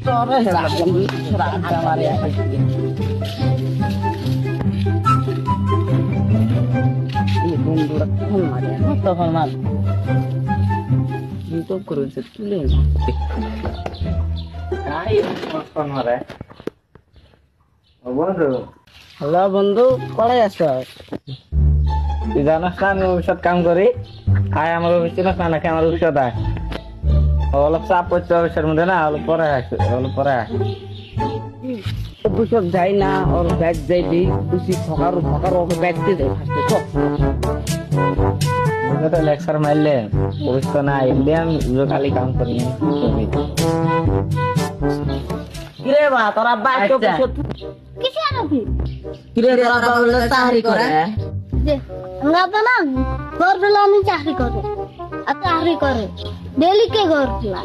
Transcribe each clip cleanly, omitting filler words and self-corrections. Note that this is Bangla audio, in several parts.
তোরে হেলা বন্ধু রাত আমারে এই বন্ধুরা কোন মারে তখন মার তো করেছে তুলে কাই কোন মারে ও বন্ধু হ্যালো বন্ধু পড়ে আছো তুই জানাস না আমি ভবিষ্যৎ কাম করি আয় আমার ভবিষ্যৎ না নাকি আমার ভবিষ্যৎ আয় অলপ চাপ পড়ছে ভবিষ্যতের মধ্যে না অলপ পরে আসে অলপ পরে আয় ভবিষ্যৎ যাই না ওর ব্যাগ যাইবি খুশি ফকার ফকার ওকে ব্যাগ দিয়ে দেয় মুঝে তো লেকচার মারলে ভবিষ্যৎ না এমনি আমি কালি কাম করি কিরে বা তোরা ব্যাগ তো কিসে আনবি কিরে তোরা বাবুলে চাকরি করে যে আমরা তো না ঘর ফেলানি চাকরি করে আর চাকরি করে ডেলি কে ঘর ফেলা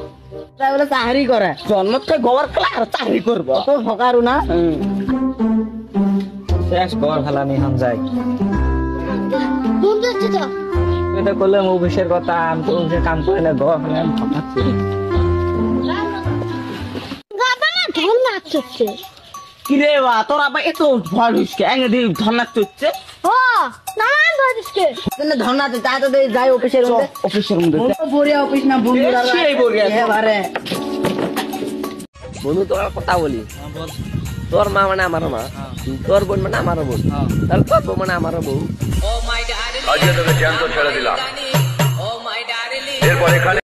বলে চাকরি করে জন্ম থেকে গোবর খেলা আর চাকরি করবো তো ফকারু না শেষ কর ফেলানি হাম যাই বন্ধু হচ্ছে তো তুই তো করলাম অফিসের কথা আমি তো অফিসের কাম করে না ঘর ফেলে আমি ফকাচ্ছি গাদা না ধন নাচছে কিরে বা তোরা আবার এত ভয় হইছে এনে দি ধন্না চুচ্ছে ও নামান ধরিসকে ধন্না তো তাই তো যাই অফিসের মধ্যে বড়িয়া অফিস না বন্ধুরা সেই বড়িয়া এবারে বন্ধু তোর কথা বলি তোর মা মানে আমার মা তোর বোন মানে আমার বোন তাহলে তোর বউ মানে আমার বউ আজকে তোকে জ্যান্ত ছেড়ে দিলাম এরপর এখানে